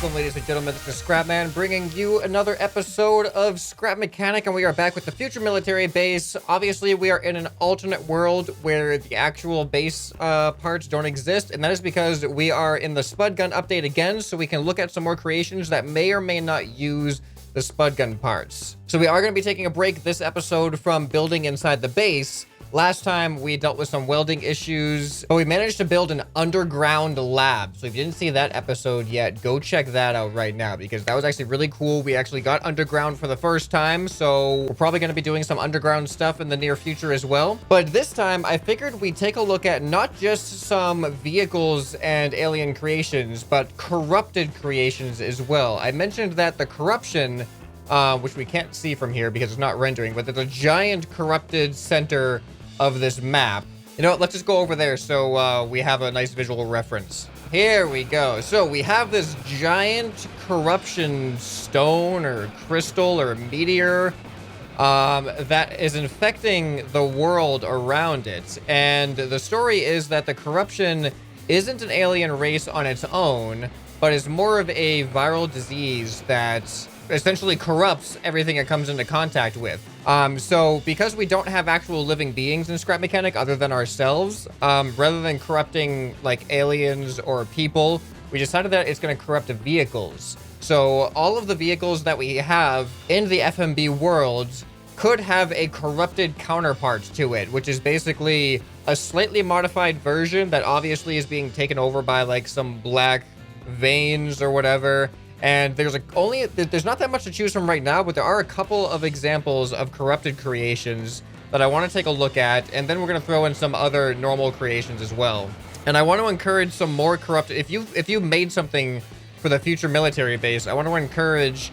Welcome, ladies and gentlemen. This is ScrapMan bringing you another episode of Scrap Mechanic, and we are back with the future military base. Obviously, we are in an alternate world where the actual base parts don't exist, and that is because we are in the Spud Gun update again, so we can look at some more creations that may or may not use the Spud Gun parts. So we are going to be taking a break this episode from building inside the base. Last time we dealt with some welding issues, but we managed to build an underground lab. So if you didn't see that episode yet, go check that out right now because that was actually really cool. We actually got underground for the first time, so we're probably going to be doing some underground stuff in the near future as well. But this time I figured we'd take a look at not just some vehicles and alien creations, but corrupted creations as well. I mentioned that the corruption, which we can't see from here because it's not rendering, but there's a giant corrupted center of this map. You know what, let's just go over there so we have a nice visual reference. Here we go. So we have this giant corruption stone or crystal or meteor that is infecting the world around it. And the story is that the corruption isn't an alien race on its own, but is more of a viral disease that essentially corrupts everything it comes into contact with. So because we don't have actual living beings in Scrap Mechanic other than ourselves, rather than corrupting like aliens or people, we decided that it's going to corrupt the vehicles. So all of the vehicles that we have in the FMB world could have a corrupted counterpart to it, which is basically a slightly modified version that obviously is being taken over by like some black veins or whatever. And there's not that much to choose from right now, but there are a couple of examples of corrupted creations that I want to take a look at, and then we're going to throw in some other normal creations as well. And I want to encourage some more corrupted. If you made something for the future military base, I want to encourage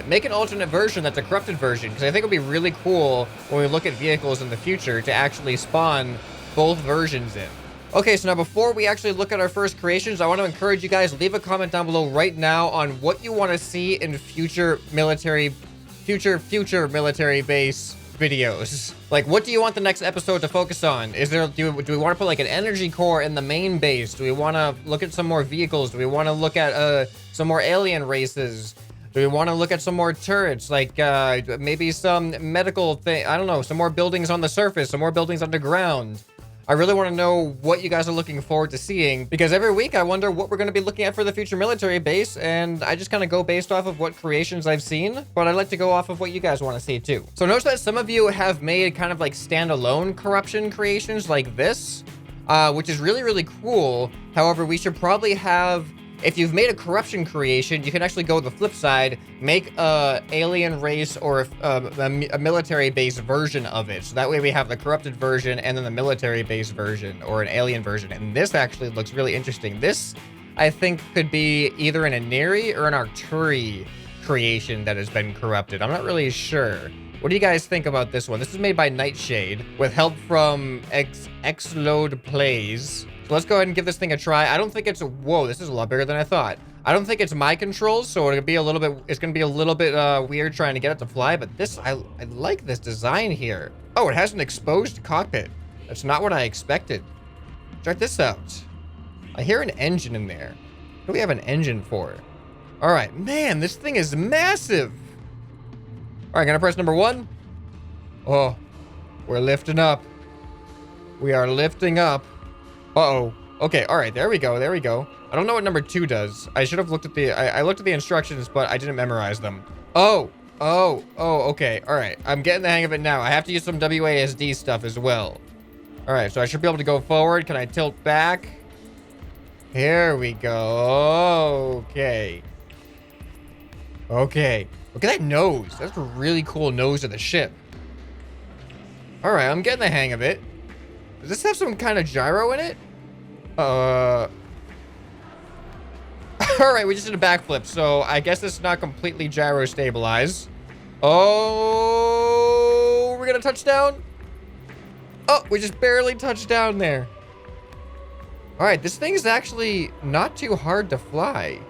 make an alternate version that's a corrupted version, because I think it'll be really cool when we look at vehicles in the future to actually spawn both versions in. Okay, so now before we actually look at our first creations, I want to encourage you guys, leave a comment down below right now on what you want to see in future military base videos. Like, what do you want the next episode to focus on? Do we want to put like an energy core in the main base? Do we want to look at some more vehicles? Do we want to look at some more alien races? Do we want to look at some more turrets, like maybe some medical thing? I don't know, some more buildings on the surface, some more buildings underground. I really want to know what you guys are looking forward to seeing, because every week I wonder what we're going to be looking at for the future military base, and I just kind of go based off of what creations I've seen, but I like to go off of what you guys want to see too. So notice that some of you have made kind of like standalone corruption creations like this, which is really, really cool. However, we should probably have, if you've made a corruption creation, you can actually go the flip side, make a alien race or a military base version of it. So that way we have the corrupted version and then the military base version or an alien version. And this actually looks really interesting. This, I think, could be either an Ineri or an Arturi creation that has been corrupted. I'm not really sure. What do you guys think about this one? This is made by Nightshade with help from Xload Plays. So let's go ahead and give this thing a try. I don't think it's, whoa, this is a lot bigger than I thought. I don't think it's my controls, so it's gonna be a little bit weird trying to get it to fly, but this, I like this design here. Oh, it has an exposed cockpit. That's not what I expected. Check this out. I hear an engine in there. What do we have an engine for? All right, man, this thing is massive. All right, gonna press number 1. Oh, we're lifting up. We are lifting up. Uh-oh. Okay, all right, there we go, there we go. I don't know what number 2 does. I should have looked at the, I looked at the instructions, but I didn't memorize them. Oh, okay, all right. I'm getting the hang of it now. I have to use some WASD stuff as well. All right, so I should be able to go forward. Can I tilt back? Here we go, okay. Okay, look at that nose. That's a really cool nose of the ship. All right, I'm getting the hang of it. Does this have some kind of gyro in it? All right, we just did a backflip, so I guess it's not completely gyro stabilized. Oh, we're gonna touch down. Oh, we just barely touched down there. All right, this thing is actually not too hard to fly.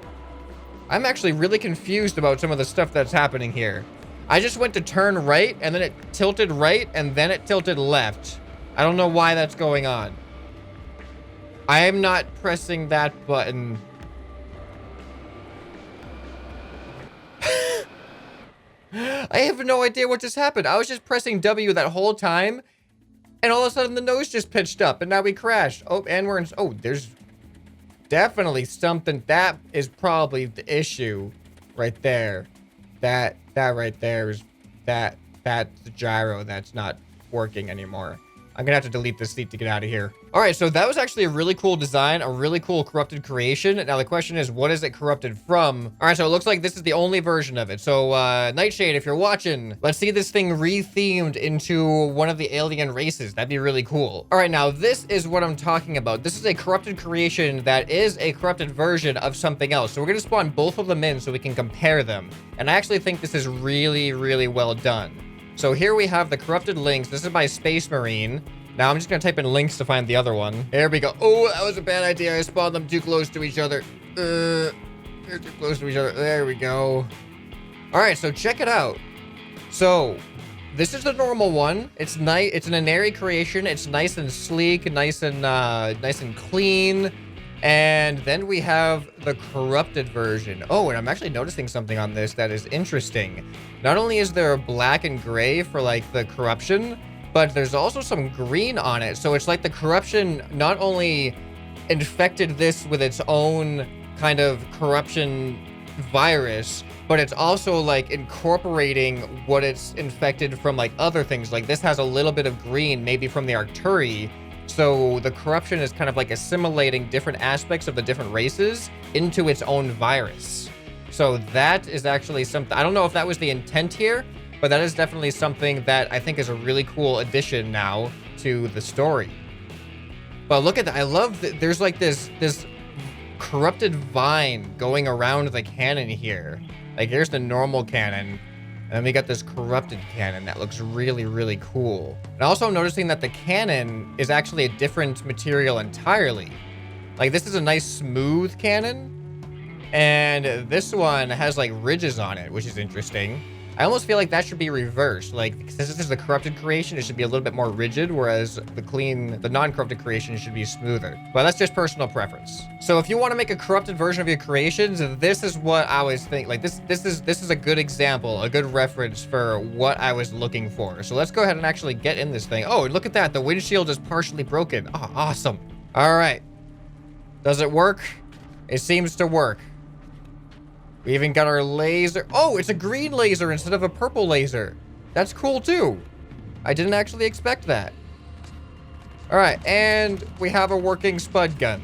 I'm actually really confused about some of the stuff that's happening here. I just went to turn right, and then it tilted right, and then it tilted left. I don't know why that's going on. I am not pressing that button. I have no idea what just happened. I was just pressing W that whole time, and all of a sudden the nose just pitched up, and now we crashed. Oh, and we're in... Oh, there's definitely something. That is probably the issue right there. That right there is... That's the gyro that's not working anymore. I'm gonna have to delete this seat to get out of here. All right, so that was actually a really cool design, a really cool corrupted creation. Now the question is, what is it corrupted from? All right, so it looks like this is the only version of it. So Nightshade, if you're watching, let's see this thing re-themed into one of the alien races. That'd be really cool. All right, now this is what I'm talking about. This is a corrupted creation that is a corrupted version of something else. So we're gonna spawn both of them in so we can compare them. And I actually think this is really, really well done. So here we have the corrupted links. This is by Space Marine. Now I'm just gonna type in links to find the other one. There we go. Oh, that was a bad idea. I spawned them too close to each other. They're too close to each other. There we go. All right, so check it out. So this is the normal one. It's nice. It's an Inari creation. It's nice and sleek, nice and clean. And then we have the corrupted version. Oh, and I'm actually noticing something on this that is interesting. Not only is there a black and gray for like the corruption, but there's also some green on it. So it's like the corruption not only infected this with its own kind of corruption virus, but it's also like incorporating what it's infected from like other things. Like this has a little bit of green, maybe from the Arcturi. So the corruption is kind of like assimilating different aspects of the different races into its own virus. So that is actually something, I don't know if that was the intent here, but that is definitely something that I think is a really cool addition now to the story. But look at that. I love that there's like this corrupted vine going around the cannon here. Like here's the normal cannon. And then we got this corrupted cannon that looks really, really cool. And also I'm noticing that the cannon is actually a different material entirely. Like this is a nice smooth cannon. And this one has like ridges on it, which is interesting. I almost feel like that should be reversed. Like, since this is the corrupted creation, it should be a little bit more rigid, whereas the non-corrupted creation should be smoother. But that's just personal preference. So if you want to make a corrupted version of your creations, this is what I was thinking. Like, this is a good example, a good reference for what I was looking for. So let's go ahead and actually get in this thing. Oh, look at that. The windshield is partially broken. Oh, awesome. All right. Does it work? It seems to work. We even got our laser. Oh, it's a green laser instead of a purple laser. That's cool too. I didn't actually expect that. All right, and we have a working spud gun.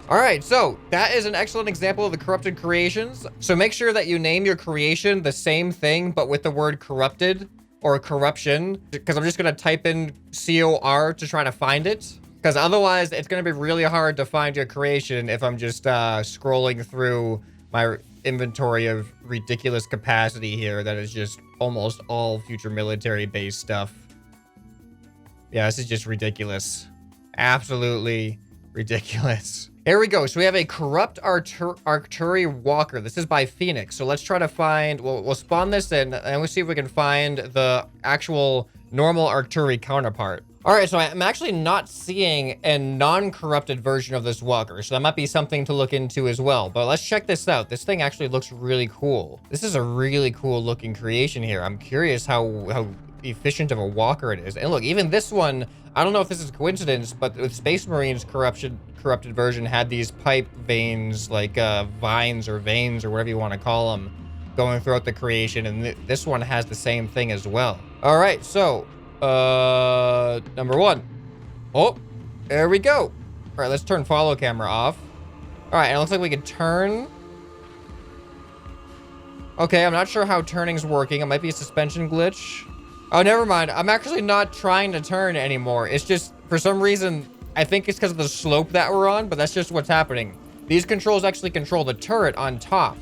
All right, so that is an excellent example of the corrupted creations. So make sure that you name your creation the same thing, but with the word corrupted or corruption, because I'm just gonna type in COR to try to find it. Because otherwise, it's going to be really hard to find your creation if I'm just scrolling through my inventory of ridiculous capacity here that is just almost all future military-based stuff. Yeah, this is just ridiculous. Absolutely ridiculous. Here we go. So we have a corrupt Arcturi Walker. This is by Phoenix. So let's try to find... We'll spawn this in, and we'll see if we can find the actual normal Arcturi counterpart. All right, so I'm actually not seeing a non-corrupted version of this walker, so that might be something to look into as well. But let's check this out. This thing actually looks really cool. This is a really cool looking creation here. I'm curious how efficient of a walker it is. And look, even this one, I don't know if this is coincidence, but with Space Marine's corrupted version had these pipe veins, like vines or veins or whatever you want to call them, going throughout the creation. And this one has the same thing as well. All right, so... number one. Oh, there we go. All right, let's turn follow camera off. All right, and it looks like we can turn. Okay, I'm not sure how turning's working. It might be a suspension glitch. Oh, never mind. I'm actually not trying to turn anymore. It's just, for some reason, I think it's because of the slope that we're on, but that's just what's happening. These controls actually control the turret on top.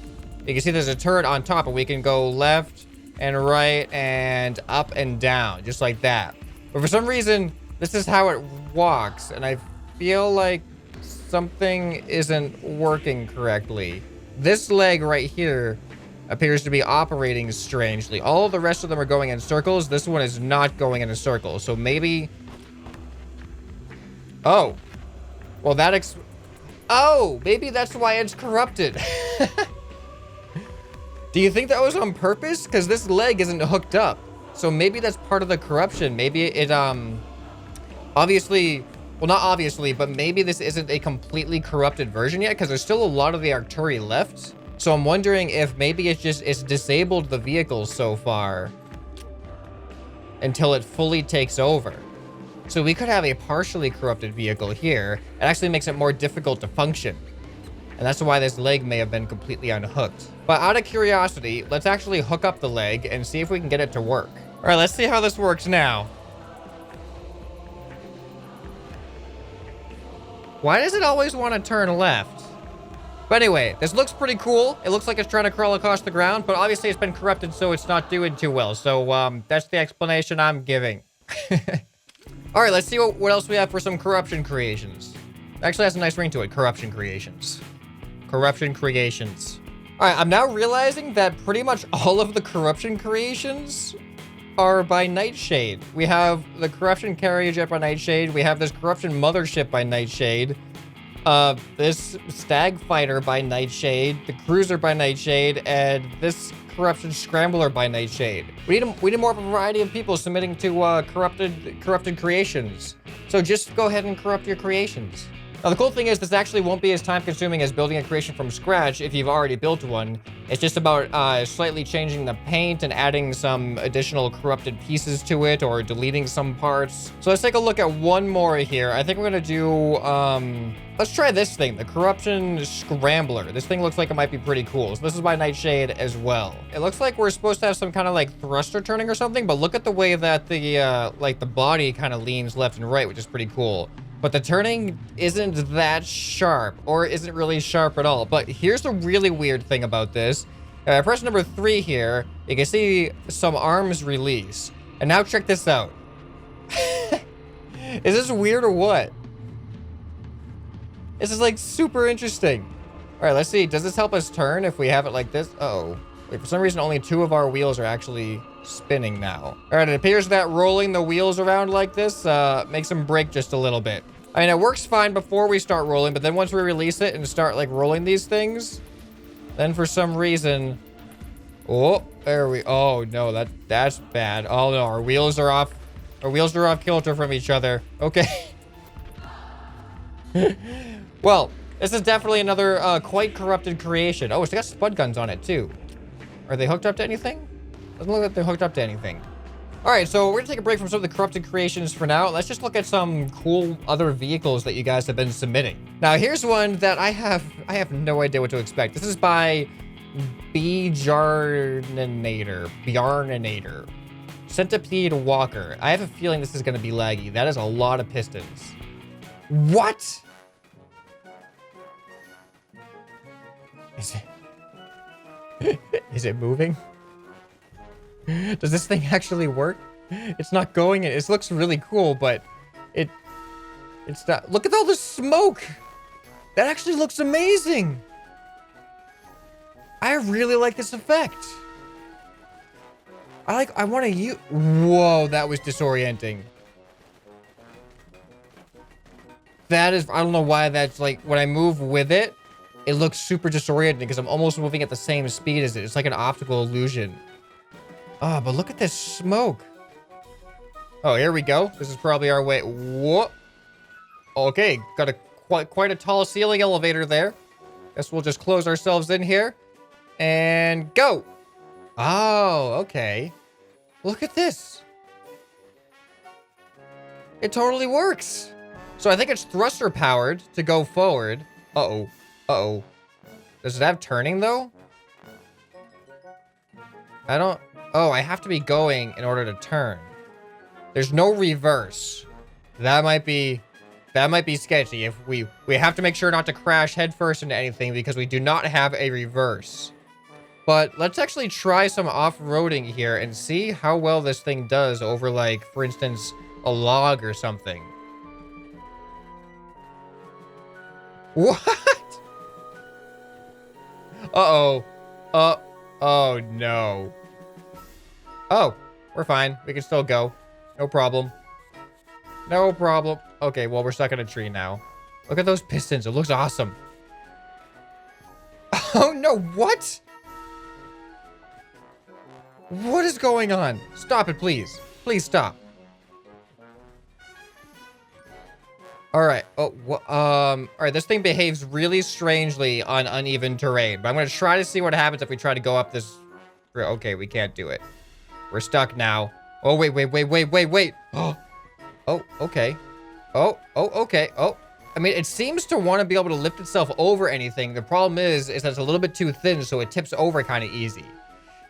You can see there's a turret on top, and we can go left and right and up and down, just like that. But for some reason, this is how it walks, and I feel like something isn't working correctly. This leg right here appears to be operating strangely. All of the rest of them are going in circles. This one is not going in a circle. So maybe... Oh. Well, Oh, maybe that's why it's corrupted. Do you think that was on purpose? Because this leg isn't hooked up. So maybe that's part of the corruption. Maybe it, obviously, well, not obviously, but maybe this isn't a completely corrupted version yet, because there's still a lot of the Arcturi left. So I'm wondering if maybe it's disabled the vehicle so far until it fully takes over. So we could have a partially corrupted vehicle here. It actually makes it more difficult to function. And that's why this leg may have been completely unhooked. But out of curiosity, let's actually hook up the leg and see if we can get it to work. All right, let's see how this works now. Why does it always want to turn left? But anyway, this looks pretty cool. It looks like it's trying to crawl across the ground, but obviously it's been corrupted, so it's not doing too well. So that's the explanation I'm giving. All right, let's see what else we have for some corruption creations. Actually has a nice ring to it, corruption creations. Corruption creations. All right, I'm now realizing that pretty much all of the corruption creations are by Nightshade. We have the corruption carrier jet by Nightshade. We have this corruption mothership by Nightshade. This stag fighter by Nightshade, the cruiser by Nightshade, and this corruption scrambler by Nightshade. We need more of a variety of people submitting to corrupted creations. So just go ahead and corrupt your creations. Now, the cool thing is this actually won't be as time-consuming as building a creation from scratch if you've already built one. It's just about slightly changing the paint and adding some additional corrupted pieces to it or deleting some parts. So let's take a look at one more here. I think we're gonna do, let's try this thing, the Corruption Scrambler. This thing looks like it might be pretty cool. So this is by Nightshade as well. It looks like we're supposed to have some kind of like thruster turning or something, but look at the way that the, like the body kind of leans left and right, which is pretty cool. But the turning isn't that sharp, or isn't really sharp at all. But here's the really weird thing about this. Press number 3 here. You can see some arms release. And now check this out. Is this weird or what? This is like super interesting. All right, let's see. Does this help us turn if we have it like this? Uh-oh. Wait, for some reason, only 2 of our wheels are actually spinning now. All right, it appears that rolling the wheels around like this makes them break just a little bit. I mean, it works fine before we start rolling, but then once we release it and start like rolling these things, then for some reason, oh, there we, oh no, that's bad. Oh no, our wheels are off. Our wheels are off kilter from each other. Okay. Well, this is definitely another quite corrupted creation. Oh, it's got spud guns on it too. Are they hooked up to anything? Doesn't look like they're hooked up to anything. All right, so we're gonna take a break from some of the corrupted creations for now. Let's just look at some cool other vehicles that you guys have been submitting. Now, here's one that I have no idea what to expect. This is by Bjarninator. Centipede Walker. I have a feeling this is gonna be laggy. That is a lot of pistons. What? Is it moving? Does this thing actually work? It's not going. It looks really cool, but it's not. Look at all the smoke. That actually looks amazing. I really like this effect. I want to use. Whoa, that was disorienting. That is, I don't know why that's like, when I move with it, it looks super disorienting because I'm almost moving at the same speed as it. It's like an optical illusion. Oh, but look at this smoke. Oh, here we go. This is probably our way. Whoa. Okay, got a quite a tall ceiling elevator there. Guess we'll just close ourselves in here and go. Oh, okay. Look at this. It totally works. So I think it's thruster powered to go forward. Uh-oh. Uh-oh. Does it have turning though? I don't... Oh, I have to be going in order to turn. There's no reverse. That might be sketchy. If we have to make sure not to crash headfirst into anything because we do not have a reverse. But let's actually try some off-roading here and see how well this thing does over, like, for instance, a log or something. What? Uh-oh. Oh, no. Oh, we're fine. We can still go. No problem. No problem. Okay, well, we're stuck in a tree now. Look at those pistons. It looks awesome. Oh, no. What? What is going on? Stop it, please. Please stop. All right. Oh, all right. This thing behaves really strangely on uneven terrain, but I'm going to try to see what happens if we try to go up this. Okay, we can't do it. We're stuck now. Oh, wait. Oh, okay. Oh, okay. Oh, I mean, it seems to want to be able to lift itself over anything. The problem is that it's a little bit too thin, so it tips over kind of easy.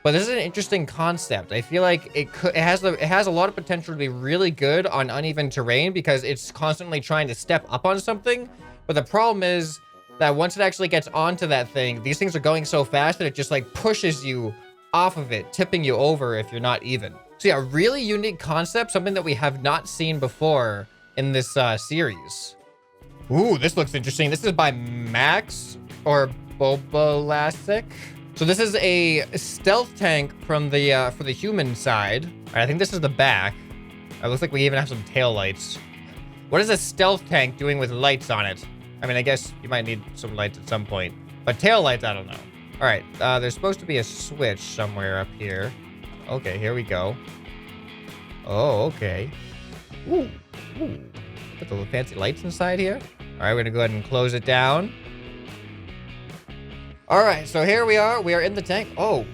But this is an interesting concept. I feel like it has a lot of potential to be really good on uneven terrain because it's constantly trying to step up on something. But the problem is that once it actually gets onto that thing, these things are going so fast that it just like pushes you off of it, tipping you over if you're not even. So yeah, really unique concept, something that we have not seen before in this series. Ooh, this looks interesting. This is by Max or Bobolastic. So this is a stealth tank from the for the human side. I think this is the back. It looks like we even have some tail lights. What is a stealth tank doing with lights on it? I mean, I guess you might need some lights at some point, but tail lights, I don't know. All right, there's supposed to be a switch somewhere up here. Okay, here we go. Oh, okay. Ooh. Put the little fancy lights inside here. All right, we're gonna go ahead and close it down. All right, so here we are. We are in the tank. Oh,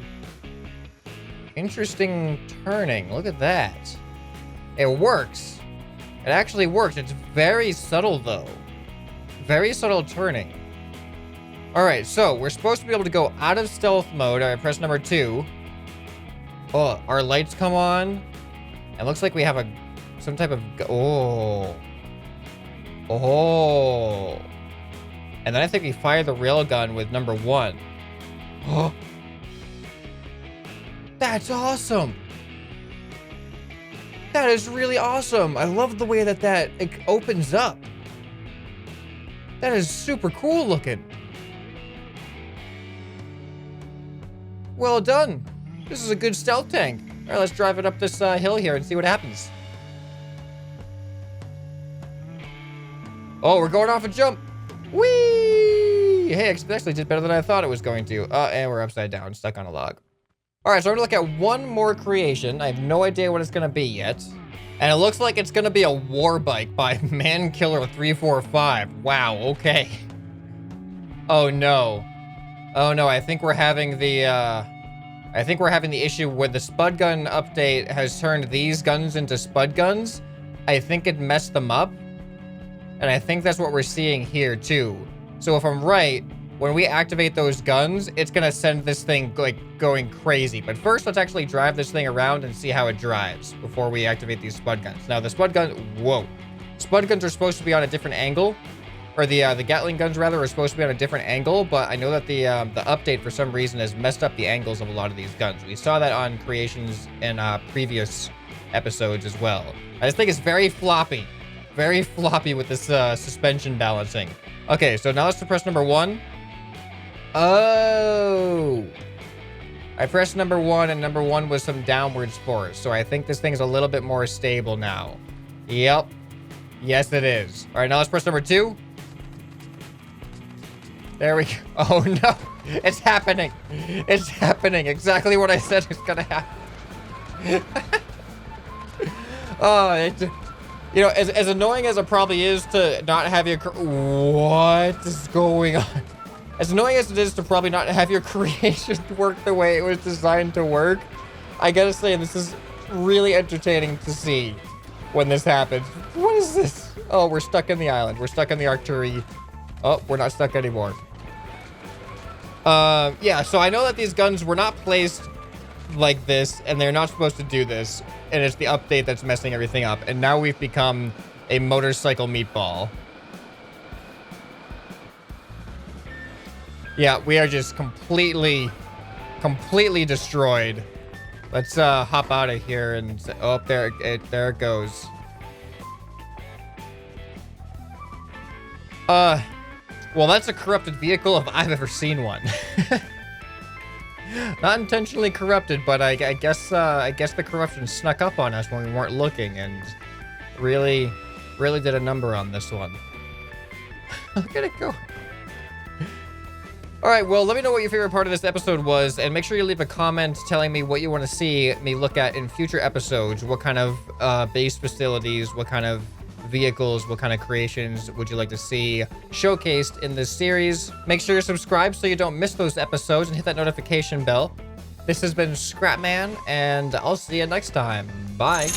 interesting turning. Look at that. It works. It actually works. It's very subtle, though. Very subtle turning. All right, so we're supposed to be able to go out of stealth mode. All right, press number 2. Oh, our lights come on. It looks like we have some type of... Oh. And then I think we fire the railgun with number 1. Oh. That's awesome. That is really awesome. I love the way that it opens up. That is super cool looking. Well done. This is a good stealth tank. All right, let's drive it up this hill here and see what happens. Oh, we're going off a jump. Whee! Hey, it actually did better than I thought it was going to. And we're upside down, stuck on a log. All right, so I'm gonna look at one more creation. I have no idea what it's gonna be yet. And it looks like it's gonna be a war bike by Mankiller345. Wow, okay. Oh no. Oh no, I think we're having the issue where the Spud Gun update has turned these guns into Spud Guns. I think it messed them up. And I think that's what we're seeing here too. So if I'm right, when we activate those guns, it's gonna send this thing like going crazy. But first, let's actually drive this thing around and see how it drives before we activate these Spud Guns. Now the Spud Gun, whoa. Spud Guns are supposed to be on a different angle, or the Gatling guns rather are supposed to be on a different angle, but I know that the update for some reason has messed up the angles of a lot of these guns. We saw that on creations in previous episodes as well. I just think it's very floppy with this suspension balancing. Okay, so now let's press number 1. Oh, I pressed number 1 and number 1 was some downwards force. So I think this thing's a little bit more stable now. Yep. Yes, it is. All right, now let's press number 2. There we go. Oh no, it's happening. It's happening. Exactly what I said is gonna happen. Oh, you know, as annoying as it probably is to not have your... What is going on? As annoying as it is to probably not have your creation work the way it was designed to work, I gotta say, this is really entertaining to see when this happens. What is this? Oh, we're stuck in the island. We're stuck in the Arcturi. Oh, we're not stuck anymore. Yeah, so I know that these guns were not placed like this, and they're not supposed to do this, and it's the update that's messing everything up, and now we've become a motorcycle meatball. Yeah, we are just completely destroyed. Let's hop out of here and say, oh, there it goes. Well, that's a corrupted vehicle if I've ever seen one. Not intentionally corrupted, but I guess the corruption snuck up on us when we weren't looking and really did a number on this one. Look at it go. All right, well, let me know what your favorite part of this episode was, and make sure you leave a comment telling me what you want to see me look at in future episodes. What kind of base facilities, what kind of vehicles, what kind of creations would you like to see showcased in this series? Make sure you're subscribed so you don't miss those episodes, and hit that notification bell. This has been ScrapMan, and I'll see you next time. Bye.